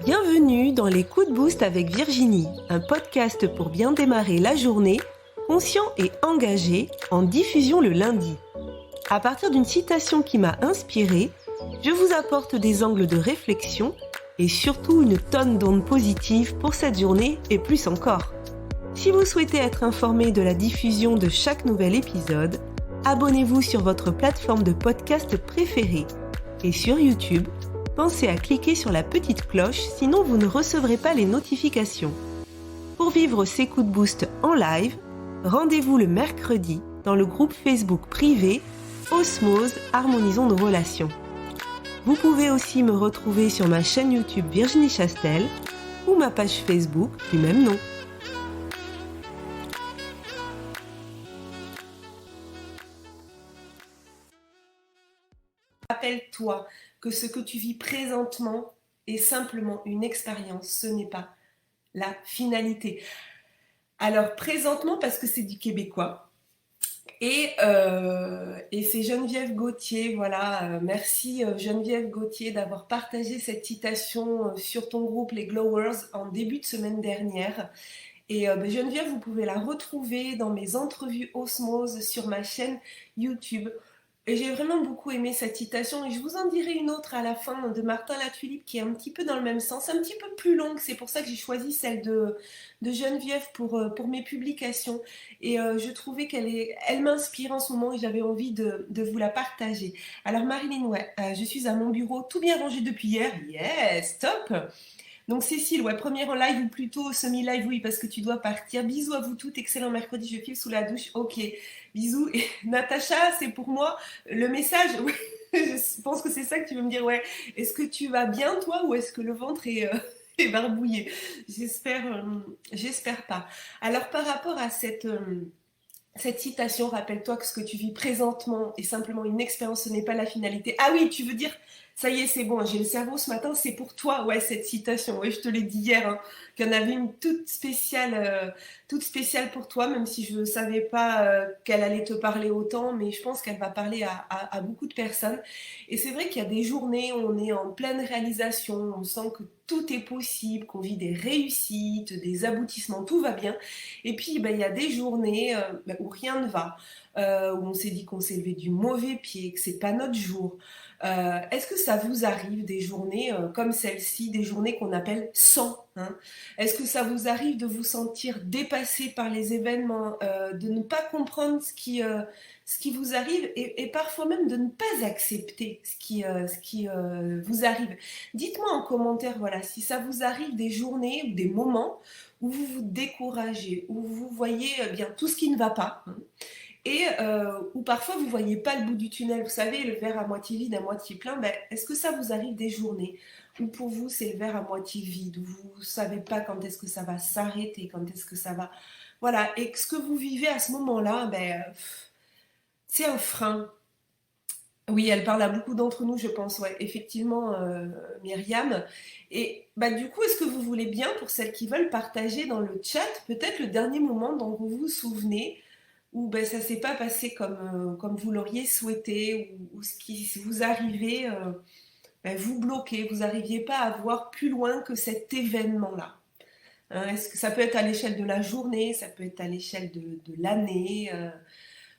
Bienvenue dans les coups de boost avec Virginie, un podcast pour bien démarrer la journée, conscient et engagé, en diffusion le lundi. À partir d'une citation qui m'a inspirée, je vous apporte des angles de réflexion et surtout une tonne d'ondes positives pour cette journée et plus encore. Si vous souhaitez être informé de la diffusion de chaque nouvel épisode, abonnez-vous sur votre plateforme de podcast préférée. Et sur YouTube, pensez à cliquer sur la petite cloche, sinon vous ne recevrez pas les notifications. Pour vivre ces coups de boost en live, rendez-vous le mercredi dans le groupe Facebook privé Osmose Harmonisons nos relations. Vous pouvez aussi me retrouver sur ma chaîne YouTube Virginie Chastel ou ma page Facebook du même nom. Rappelle-toi que ce que tu vis présentement est simplement une expérience, ce n'est pas la finalité. Alors présentement parce que c'est du québécois et c'est Geneviève Gauthier, voilà, merci Geneviève Gauthier d'avoir partagé cette citation sur ton groupe Les Glowers en début de semaine dernière. Et Geneviève, vous pouvez la retrouver dans mes entrevues Osmose sur ma chaîne YouTube. Et j'ai vraiment beaucoup aimé cette citation et je vous en dirai une autre à la fin de Martin Latulippe qui est un petit peu dans le même sens, un petit peu plus longue, c'est pour ça que j'ai choisi celle de Geneviève pour mes publications et je trouvais elle m'inspire en ce moment et j'avais envie de vous la partager. Alors Marilyn, ouais, je suis à mon bureau, tout bien rangé depuis hier, yes, top. Donc Cécile, ouais, première en live ou plutôt semi-live, oui, parce que tu dois partir. Bisous à vous toutes, excellent mercredi, je file sous la douche. Ok, bisous. Et Natacha, c'est pour moi le message. Oui, je pense que c'est ça que tu veux me dire, ouais. Est-ce que tu vas bien, toi, ou est-ce que le ventre est barbouillé? J'espère pas. Alors par rapport à cette citation, rappelle-toi que ce que tu vis présentement est simplement une expérience, ce n'est pas la finalité. Ah oui, tu veux dire, ça y est, c'est bon, j'ai le cerveau ce matin, c'est pour toi, ouais, cette citation. Ouais, je te l'ai dit hier, hein, qu'il y en avait une toute spéciale pour toi, même si je ne savais pas qu'elle allait te parler autant, mais je pense qu'elle va parler à beaucoup de personnes. Et c'est vrai qu'il y a des journées où on est en pleine réalisation, on sent que tout est possible, qu'on vit des réussites, des aboutissements, tout va bien. Et puis, il y a des journées où rien ne va, où on s'est dit qu'on s'est levé du mauvais pied, que c'est pas notre jour. Est-ce que ça vous arrive des journées comme celle-ci, des journées qu'on appelle sans, hein? Est-ce que ça vous arrive de vous sentir dépassé par les événements, de ne pas comprendre ce qui vous arrive et parfois même de ne pas accepter ce qui vous arrive? Dites-moi en commentaire, voilà, si ça vous arrive des journées ou des moments où vous vous découragez, où vous voyez bien tout ce qui ne va pas, hein, et où parfois vous ne voyez pas le bout du tunnel. Vous savez, le verre à moitié vide, à moitié plein, est-ce que ça vous arrive des journées où pour vous c'est le verre à moitié vide, où vous ne savez pas quand est-ce que ça va s'arrêter, quand est-ce que ça va... Voilà, et que ce que vous vivez à ce moment-là, c'est un frein. Oui, elle parle à beaucoup d'entre nous, je pense, ouais, effectivement, Myriam. Et du coup, est-ce que vous voulez bien, pour celles qui veulent, partager dans le chat peut-être le dernier moment dont vous vous souvenez où ça ne s'est pas passé comme vous l'auriez souhaité, ou ce qui vous arrivait, vous bloquez, vous n'arriviez pas à voir plus loin que cet événement-là. Hein, est-ce que ça peut être à l'échelle de la journée, ça peut être à l'échelle de l'année,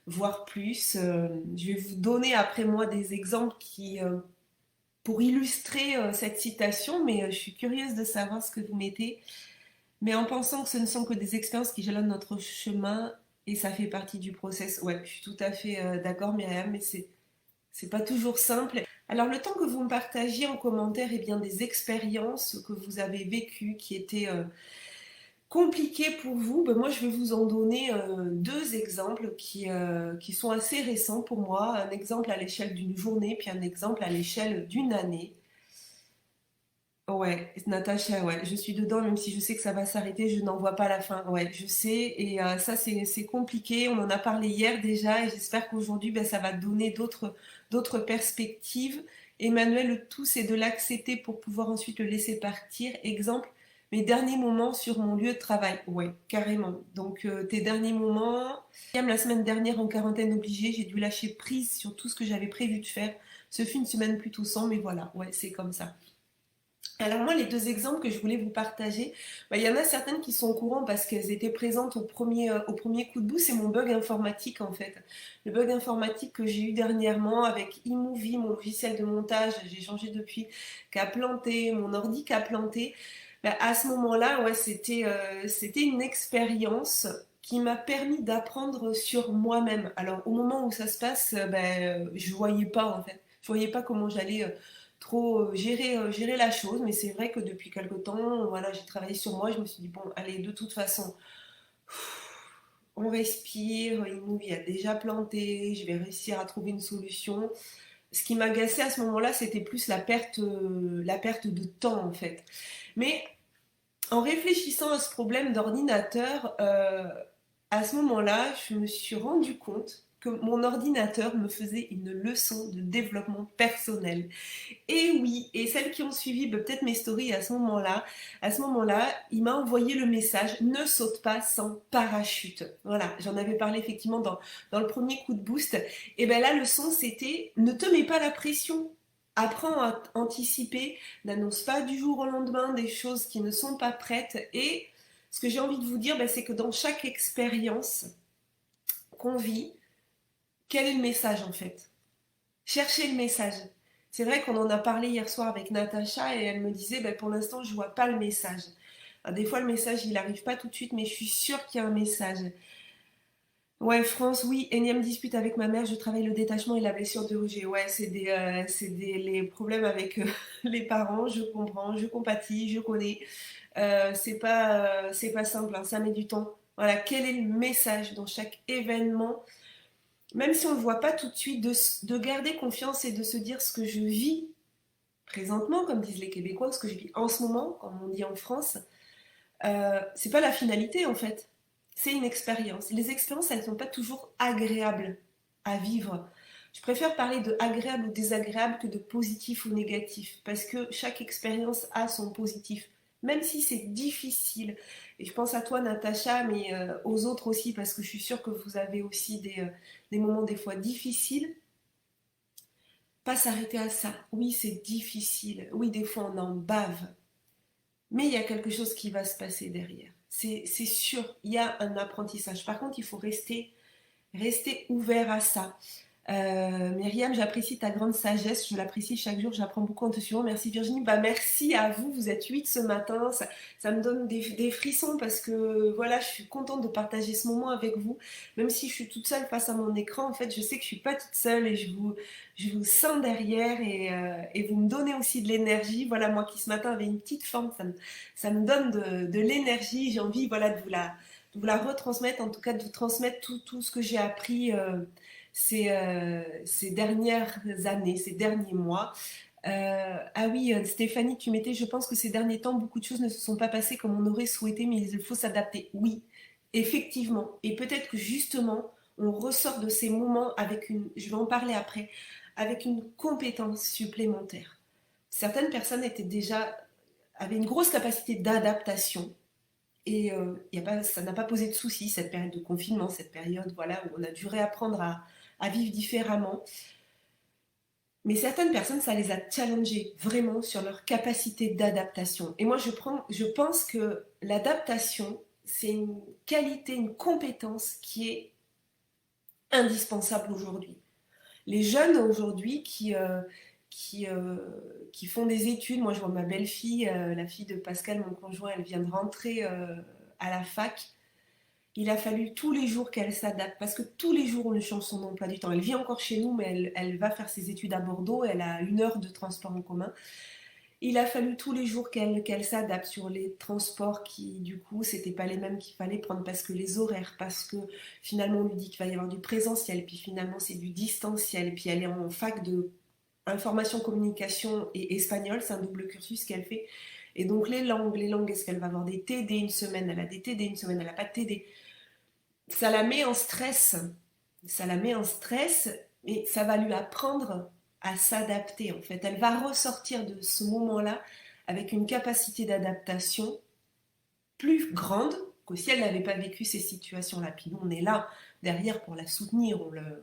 voire plus. Je vais vous donner après moi des exemples pour illustrer cette citation, mais je suis curieuse de savoir ce que vous mettez. Mais en pensant que ce ne sont que des expériences qui jalonnent notre chemin et ça fait partie du process. Ouais, je suis tout à fait d'accord, Myriam, mais c'est pas toujours simple. Alors, le temps que vous me partagiez en commentaire des expériences que vous avez vécues qui étaient compliquées pour vous, moi je vais vous en donner deux exemples qui sont assez récents pour moi. Un exemple à l'échelle d'une journée, puis un exemple à l'échelle d'une année. Ouais, Natacha, ouais, je suis dedans, même si je sais que ça va s'arrêter, je n'en vois pas la fin. Ouais, je sais, et ça c'est compliqué. On en a parlé hier déjà, et j'espère qu'aujourd'hui, ça va donner d'autres perspectives. Emmanuel, le tout, c'est de l'accepter pour pouvoir ensuite le laisser partir. Exemple, mes derniers moments sur mon lieu de travail. Ouais, carrément. Donc, tes derniers moments. Comme la semaine dernière en quarantaine obligée, j'ai dû lâcher prise sur tout ce que j'avais prévu de faire. Ce fut une semaine plutôt sans, mais voilà, ouais, c'est comme ça. Alors moi, les deux exemples que je voulais vous partager, il y en a certaines qui sont au courant parce qu'elles étaient présentes au premier coup de bout, c'est mon bug informatique en fait. Le bug informatique que j'ai eu dernièrement avec eMovie, mon logiciel de montage, j'ai changé depuis, qui a planté, mon ordi qui a planté. À ce moment-là, ouais, c'était une expérience qui m'a permis d'apprendre sur moi-même. Alors au moment où ça se passe, je voyais pas en fait. Je voyais pas comment j'allais trop gérer la chose, mais c'est vrai que depuis quelque temps, voilà, j'ai travaillé sur moi, je me suis dit, bon, allez, de toute façon, on respire, il a déjà planté, je vais réussir à trouver une solution. Ce qui m'agaçait à ce moment-là, c'était plus la perte de temps, en fait. Mais en réfléchissant à ce problème d'ordinateur, à ce moment-là, je me suis rendu compte que mon ordinateur me faisait une leçon de développement personnel. Et oui, et celles qui ont suivi peut-être mes stories à ce moment-là, il m'a envoyé le message ne saute pas sans parachute. Voilà, j'en avais parlé effectivement dans le premier coup de boost. Et bien là, le son, c'était ne te mets pas la pression. Apprends à anticiper, n'annonce pas du jour au lendemain des choses qui ne sont pas prêtes. Et ce que j'ai envie de vous dire, c'est que dans chaque expérience qu'on vit, quel est le message en fait? Cherchez le message. C'est vrai qu'on en a parlé hier soir avec Natacha et elle me disait pour l'instant je vois pas le message. Alors, des fois le message il arrive pas tout de suite mais je suis sûre qu'il y a un message. Ouais France, oui, énième dispute avec ma mère, je travaille le détachement et la blessure de rejet. Ouais, les problèmes avec les parents, je comprends, je compatis, je connais. C'est pas simple, hein, ça met du temps. Voilà, quel est le message dans chaque événement même si on ne le voit pas tout de suite, de garder confiance et de se dire ce que je vis présentement, comme disent les Québécois, ce que je vis en ce moment, comme on dit en France, c'est pas la finalité en fait. C'est une expérience. Les expériences, elles ne sont pas toujours agréables à vivre. Je préfère parler de agréable ou désagréable que de positif ou négatif, parce que chaque expérience a son positif, même si c'est difficile. Et je pense à toi, Natacha, mais aux autres aussi, parce que je suis sûre que vous avez aussi des moments des fois difficiles. Pas s'arrêter à ça. Oui, c'est difficile. Oui, des fois on en bave. Mais il y a quelque chose qui va se passer derrière. C'est sûr, il y a un apprentissage. Par contre, il faut rester ouvert à ça. Myriam, j'apprécie ta grande sagesse, je l'apprécie chaque jour, j'apprends beaucoup en te suivant. Merci Virginie. Merci à vous, vous êtes 8 ce matin, ça me donne des frissons parce que voilà, je suis contente de partager ce moment avec vous. Même si je suis toute seule face à mon écran, en fait, je sais que je suis pas toute seule et je vous sens derrière et vous me donnez aussi de l'énergie. Voilà, moi qui ce matin avait une petite forme, ça me donne de l'énergie. J'ai envie voilà, de vous la retransmettre, en tout cas de vous transmettre tout ce que j'ai appris. Ces dernières années, ces derniers mois. Ah oui, Stéphanie, tu mettais, je pense que ces derniers temps, beaucoup de choses ne se sont pas passées comme on aurait souhaité, mais il faut s'adapter. Oui, effectivement. Et peut-être que justement, on ressort de ces moments avec je vais en parler après, avec une compétence supplémentaire. Certaines personnes avaient une grosse capacité d'adaptation. Et ça n'a pas posé de soucis, cette période de confinement, cette période voilà, où on a dû réapprendre à vivre différemment. Mais certaines personnes, ça les a challengées vraiment sur leur capacité d'adaptation. Et moi, je pense que l'adaptation, c'est une qualité, une compétence qui est indispensable aujourd'hui. Les jeunes aujourd'hui qui font des études, moi je vois ma belle-fille, la fille de Pascal, mon conjoint, elle vient de rentrer à la fac. Il a fallu tous les jours qu'elle s'adapte, parce que tous les jours on lui change son emploi du temps. Elle vit encore chez nous, mais elle va faire ses études à Bordeaux, elle a 1 heure de transport en commun. Il a fallu tous les jours qu'elle s'adapte sur les transports qui, du coup, c'était pas les mêmes qu'il fallait prendre, parce que les horaires, parce que finalement on lui dit qu'il va y avoir du présentiel, puis finalement c'est du distanciel, puis elle est en fac de information, communication et espagnol, c'est un double cursus qu'elle fait. Et donc les langues, est-ce qu'elle va avoir des TD une semaine, elle a des TD une semaine, elle n'a pas de TD, ça la met en stress. Ça la met en stress et ça va lui apprendre à s'adapter en fait. Elle va ressortir de ce moment-là avec une capacité d'adaptation plus grande que si elle n'avait pas vécu ces situations-là. Puis nous, on est là derrière pour la soutenir.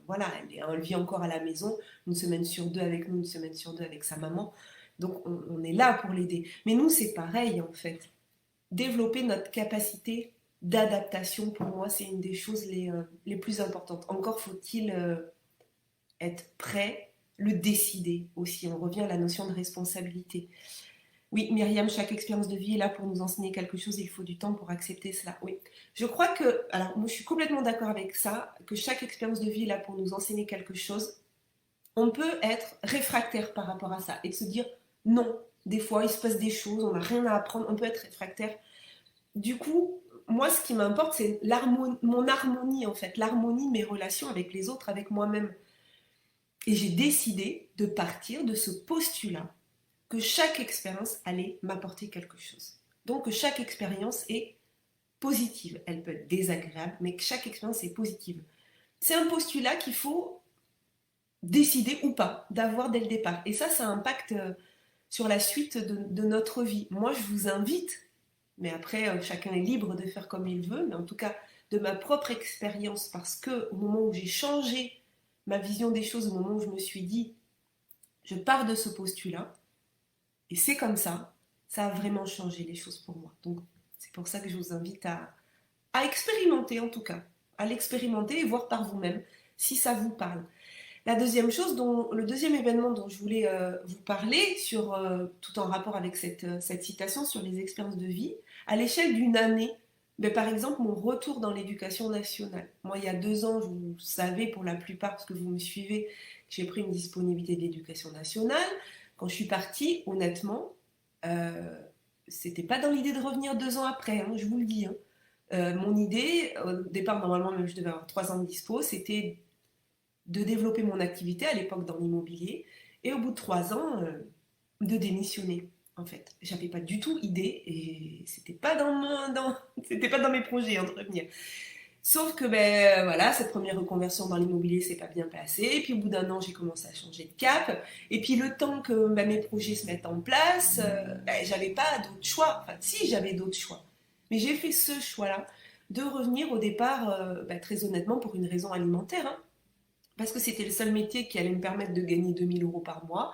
Voilà, elle vit encore à la maison, 1 semaine sur 2 avec nous, 1 semaine sur 2 avec sa maman. Donc on est là pour l'aider. Mais nous, c'est pareil en fait. Développer notre capacité d'adaptation, pour moi, c'est une des choses les plus importantes. Encore faut-il être prêt, le décider aussi. On revient à la notion de responsabilité. Oui, Myriam, chaque expérience de vie est là pour nous enseigner quelque chose, il faut du temps pour accepter cela. Oui, je crois que, alors moi je suis complètement d'accord avec ça, que chaque expérience de vie est là pour nous enseigner quelque chose. On peut être réfractaire par rapport à ça et de se dire non, des fois il se passe des choses, on n'a rien à apprendre, on peut être réfractaire. Du coup, moi ce qui m'importe c'est mon harmonie en fait, l'harmonie de mes relations avec les autres, avec moi-même. Et j'ai décidé de partir de ce postulat que chaque expérience allait m'apporter quelque chose. Donc que chaque expérience est positive. Elle peut être désagréable, mais que chaque expérience est positive. C'est un postulat qu'il faut décider ou pas d'avoir dès le départ. Et ça impacte sur la suite de notre vie. Moi, je vous invite, mais après, chacun est libre de faire comme il veut, mais en tout cas, de ma propre expérience, parce que au moment où j'ai changé ma vision des choses, au moment où je me suis dit, je pars de ce postulat, et c'est comme ça a vraiment changé les choses pour moi. Donc, c'est pour ça que je vous invite à expérimenter, en tout cas, à l'expérimenter et voir par vous-même si ça vous parle. La deuxième chose, le deuxième événement dont je voulais vous parler, tout en rapport avec cette citation sur les expériences de vie, à l'échelle d'une année, mais par exemple mon retour dans l'éducation nationale. Moi, il y a 2 ans, vous savez pour la plupart, parce que vous me suivez, que j'ai pris une disponibilité de l'éducation nationale. Quand je suis partie, honnêtement, euh, c'était pas dans l'idée de revenir 2 ans après, hein, je vous le dis. Hein. Mon idée, au départ, normalement, même je devais avoir 3 ans de dispo, c'était de développer mon activité à l'époque dans l'immobilier et au bout de 3 ans de démissionner en fait. J'avais pas du tout idée et c'était pas c'était pas dans mes projets entre guillemets. Sauf que voilà, cette première reconversion dans l'immobilier s'est pas bien passée. Et puis au bout d'un an, j'ai commencé à changer de cap. Et puis le temps que mes projets se mettent en place, j'avais pas d'autre choix. Enfin, si, j'avais d'autres choix. Mais j'ai fait ce choix-là de revenir au départ, très honnêtement, pour une raison alimentaire. Hein, parce que c'était le seul métier qui allait me permettre de gagner 2 000 € par mois,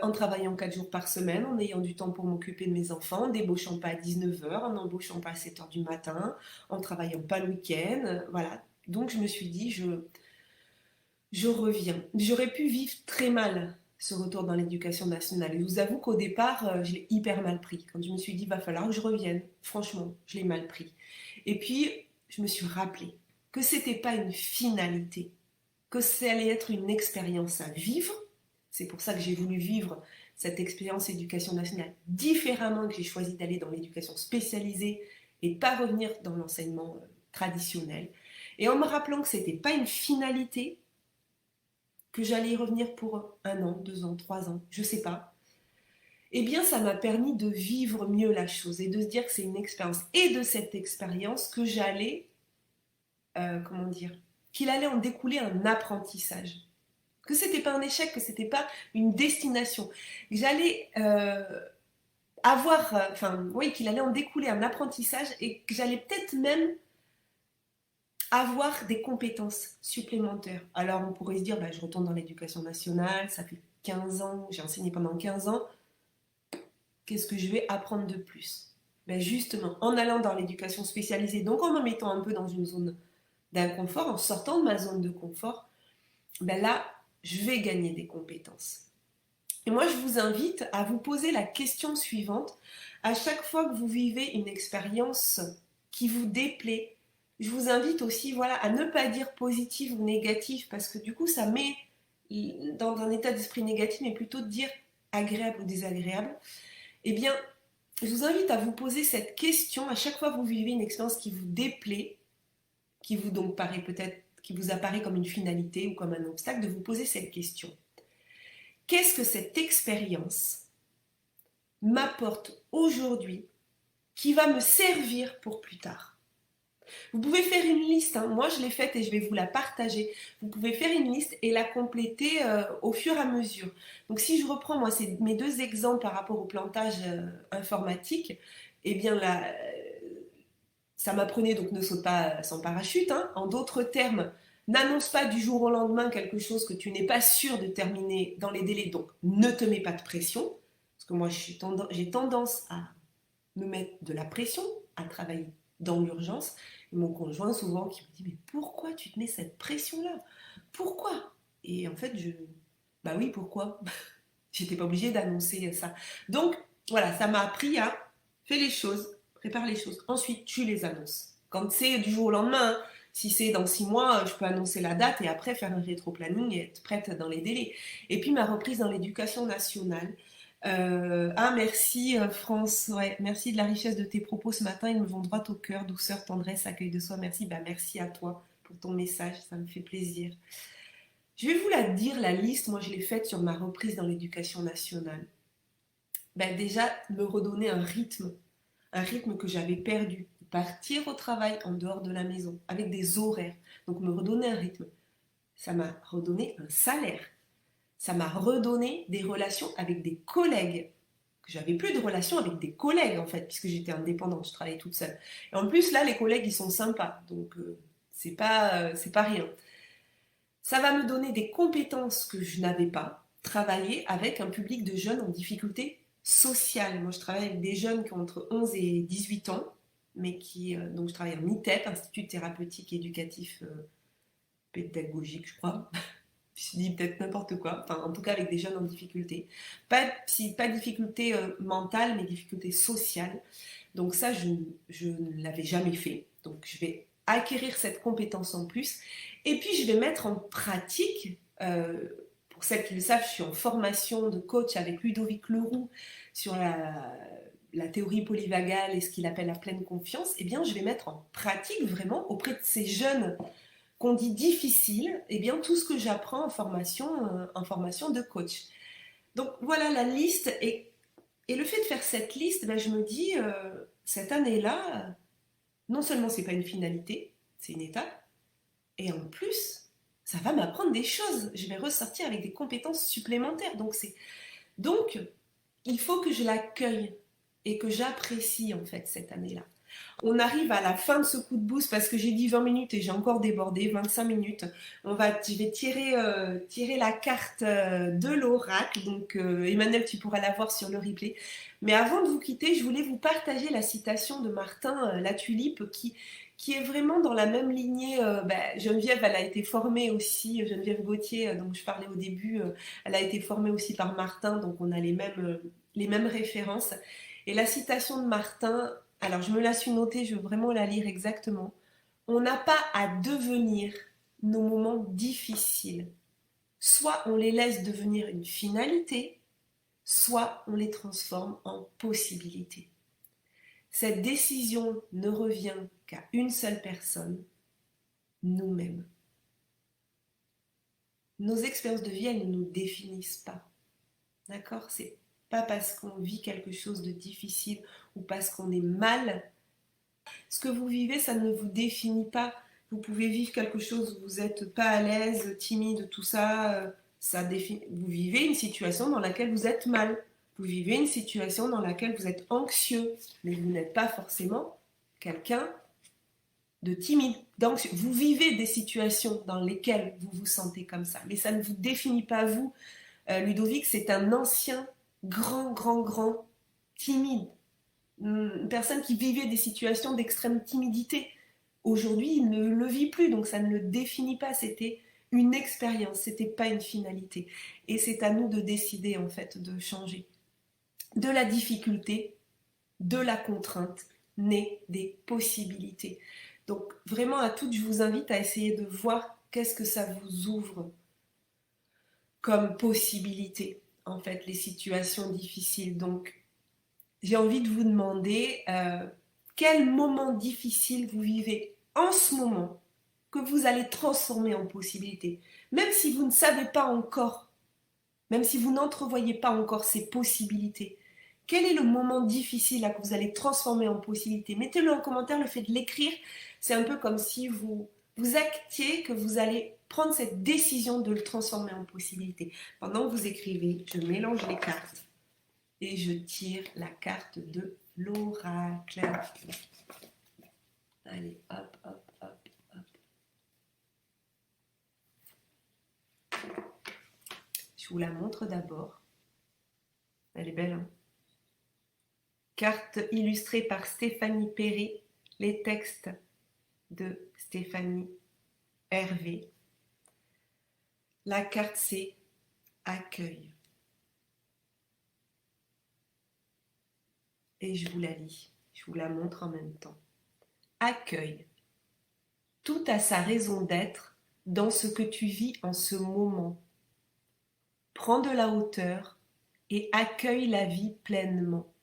en travaillant 4 jours par semaine, en ayant du temps pour m'occuper de mes enfants, en débauchant pas à 19 heures, en embauchant pas à 7 heures du matin, en travaillant pas le week-end, voilà. Donc je me suis dit, je reviens. J'aurais pu vivre très mal ce retour dans l'éducation nationale. Et je vous avoue qu'au départ, je l'ai hyper mal pris. Quand je me suis dit, va falloir que je revienne, franchement, je l'ai mal pris. Et puis, je me suis rappelé que c'était pas une finalité, que ça allait être une expérience à vivre. C'est pour ça que j'ai voulu vivre cette expérience éducation nationale différemment, que j'ai choisi d'aller dans l'éducation spécialisée et pas revenir dans l'enseignement traditionnel. Et en me rappelant que c'était pas une finalité, que j'allais y revenir pour 1 an, 2 ans, 3 ans, je sais pas, eh bien ça m'a permis de vivre mieux la chose et de se dire que c'est une expérience. Et de cette expérience que j'allais, comment dire, qu'il allait en découler un apprentissage. Que c'était pas un échec, que c'était pas une destination. Que j'allais oui, qu'il allait en découler un apprentissage et que j'allais peut-être même avoir des compétences supplémentaires. Alors on pourrait se dire, je retourne dans l'éducation nationale, ça fait 15 ans, j'ai enseigné pendant 15 ans, qu'est-ce que je vais apprendre de plus? Justement, en allant dans l'éducation spécialisée, donc en me mettant un peu dans une zone d'inconfort, en sortant de ma zone de confort, là, je vais gagner des compétences. Et moi, je vous invite à vous poser la question suivante. À chaque fois que vous vivez une expérience qui vous déplaît, je vous invite aussi à ne pas dire positive ou négative, parce que du coup, ça met dans un état d'esprit négatif, mais plutôt de dire agréable ou désagréable. Eh bien, je vous invite à vous poser cette question à chaque fois que vous vivez une expérience qui vous déplaît, qui vous donc paraît peut-être, qui vous apparaît comme une finalité ou comme un obstacle, de vous poser cette question. Qu'est-ce que cette expérience m'apporte aujourd'hui qui va me servir pour plus tard? Vous pouvez faire une liste, hein. Moi je l'ai faite et je vais vous la partager. Vous pouvez faire une liste et la compléter au fur et à mesure. Donc si je reprends moi mes 2 exemples par rapport au plantage informatique, eh bien là, ça m'apprenait donc ne saute pas sans parachute. Hein. En d'autres termes, n'annonce pas du jour au lendemain quelque chose que tu n'es pas sûr de terminer dans les délais, donc ne te mets pas de pression. que moi j'ai tendance à me mettre de la pression, à travailler dans l'urgence. Et mon conjoint souvent qui me dit mais pourquoi tu te mets cette pression-là? Pourquoi? Et en fait bah oui, pourquoi? J'étais pas obligée d'annoncer ça. Donc voilà, ça m'a appris à faire les choses, prépare les choses. Ensuite, tu les annonces. Quand c'est du jour au lendemain, hein, si c'est dans 6 mois, je peux annoncer la date et après faire un rétro-planning et être prête dans les délais. Et puis ma reprise dans l'éducation nationale. Ah merci France, ouais, merci de la richesse de tes propos ce matin, ils me vont droit au cœur, douceur, tendresse, accueil de soi, merci, bah merci à toi pour ton message, ça me fait plaisir. Je vais vous la dire, la liste, moi je l'ai faite sur ma reprise dans l'éducation nationale. Ben déjà, me redonner un rythme que j'avais perdu. Partir au travail en dehors de la maison, avec des horaires. Donc me redonner un rythme. Ça m'a redonné un salaire. Ça m'a redonné des relations avec des collègues. Que j'avais plus de relations avec des collègues en fait, puisque j'étais indépendante, je travaillais toute seule. Et en plus là, les collègues, ils sont sympas. Donc c'est pas rien. Ça va me donner des compétences que je n'avais pas. Travailler avec un public de jeunes en difficulté sociale. Moi, je travaille avec des jeunes qui ont entre 11 et 18 ans, mais donc je travaille en ITEP, Institut thérapeutique et éducatif pédagogique, je crois. Je dis peut-être n'importe quoi. Enfin, en tout cas, avec des jeunes en difficulté. Pas difficulté mentale, mais difficulté sociale. Donc ça, je ne l'avais jamais fait. Donc je vais acquérir cette compétence en plus. Et puis je vais mettre en pratique, pour celles qui le savent, je suis en formation de coach avec Ludovic Leroux sur la théorie polyvagale et ce qu'il appelle la pleine confiance. Eh bien, je vais mettre en pratique vraiment auprès de ces jeunes qu'on dit difficiles, eh bien, tout ce que j'apprends en formation de coach. Donc voilà la liste. Et le fait de faire cette liste, ben, je me dis, cette année-là, non seulement c'est pas une finalité, c'est une étape, et en plus, ça va m'apprendre des choses. Je vais ressortir avec des compétences supplémentaires. Donc il faut que je l'accueille et que j'apprécie en fait cette année-là. On arrive à la fin de ce coup de boost parce que j'ai dit 20 minutes et j'ai encore débordé, 25 minutes. Je vais tirer la carte de l'oracle. Donc Emmanuel, tu pourras la voir sur le replay. Mais avant de vous quitter, je voulais vous partager la citation de Martin La Tulipe qui est vraiment dans la même lignée. Geneviève, elle a été formée aussi, Geneviève Gauthier, dont je parlais au début, elle a été formée aussi par Martin, donc on a les mêmes références. Et la citation de Martin, alors je me la suis notée, je veux vraiment la lire exactement. On n'a pas à devenir nos moments difficiles. Soit on les laisse devenir une finalité, soit on les transforme en possibilité. Cette décision ne revient qu'à une seule personne, nous-mêmes. Nos expériences de vie, elles ne nous définissent pas. D'accord? C'est pas parce qu'on vit quelque chose de difficile ou parce qu'on est mal. Ce que vous vivez, ça ne vous définit pas. Vous pouvez vivre quelque chose où vous n'êtes pas à l'aise, timide, tout ça. Vous vivez une situation dans laquelle vous êtes mal. Vous vivez une situation dans laquelle vous êtes anxieux. Mais vous n'êtes pas forcément quelqu'un de timide, d'anxieux. Vous vivez des situations dans lesquelles vous vous sentez comme ça. Mais ça ne vous définit pas vous. Ludovic, c'est un ancien, grand timide. Une personne qui vivait des situations d'extrême timidité. Aujourd'hui, il ne le vit plus, donc ça ne le définit pas. C'était une expérience, c'était pas une finalité. Et c'est à nous de décider, en fait, de changer. De la difficulté, de la contrainte, naît des possibilités. Donc, vraiment, à toutes, je vous invite à essayer de voir qu'est-ce que ça vous ouvre comme possibilité, en fait, les situations difficiles. Donc, j'ai envie de vous demander quel moment difficile vous vivez en ce moment que vous allez transformer en possibilité. Même si vous ne savez pas encore, même si vous n'entrevoyez pas encore ces possibilités, quel est le moment difficile là, que vous allez transformer en possibilité? Mettez-le en commentaire, le fait de l'écrire, c'est un peu comme si vous actiez que vous allez prendre cette décision de le transformer en possibilité. Pendant que vous écrivez, je mélange les cartes et je tire la carte de l'oracle. Allez, hop, hop, hop, hop. Je vous la montre d'abord. Elle est belle, hein? carte illustrée par Stéphanie Perret, les textes de Stéphanie Hervé. La carte c'est accueil. Et je vous la lis, je vous la montre en même temps. Accueil. Tout a sa raison d'être dans ce que tu vis en ce moment. Prends de la hauteur et accueille la vie pleinement.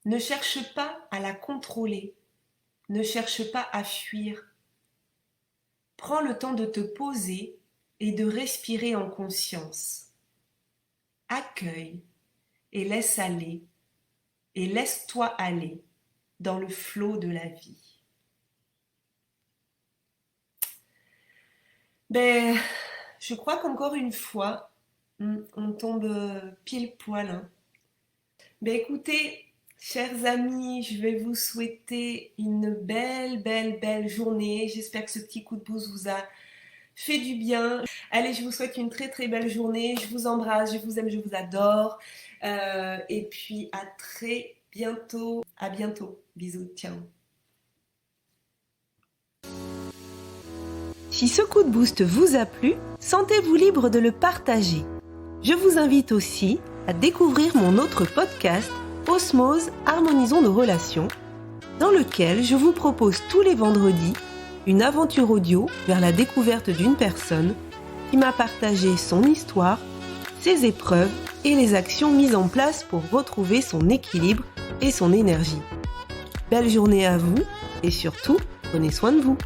Ne cherche pas à la contrôler, ne cherche pas à fuir. Prends le temps de te poser et de respirer en conscience. Accueille et laisse aller, et laisse-toi aller dans le flot de la vie. Je crois qu'encore une fois, on tombe pile poil. Hein. Écoutez, chers amis, je vais vous souhaiter une belle journée. J'espère que ce petit coup de pouce vous a fait du bien. Allez, je vous souhaite une très belle journée. Je vous embrasse, je vous aime, je vous adore. Et puis à très bientôt. À bientôt. Bisous, ciao. Si ce coup de boost vous a plu, sentez-vous libre de le partager. Je vous invite aussi à découvrir mon autre podcast, Osmose, harmonisons nos relations, dans lequel je vous propose tous les vendredis une aventure audio vers la découverte d'une personne qui m'a partagé son histoire, ses épreuves et les actions mises en place pour retrouver son équilibre et son énergie. Belle journée à vous et surtout, prenez soin de vous.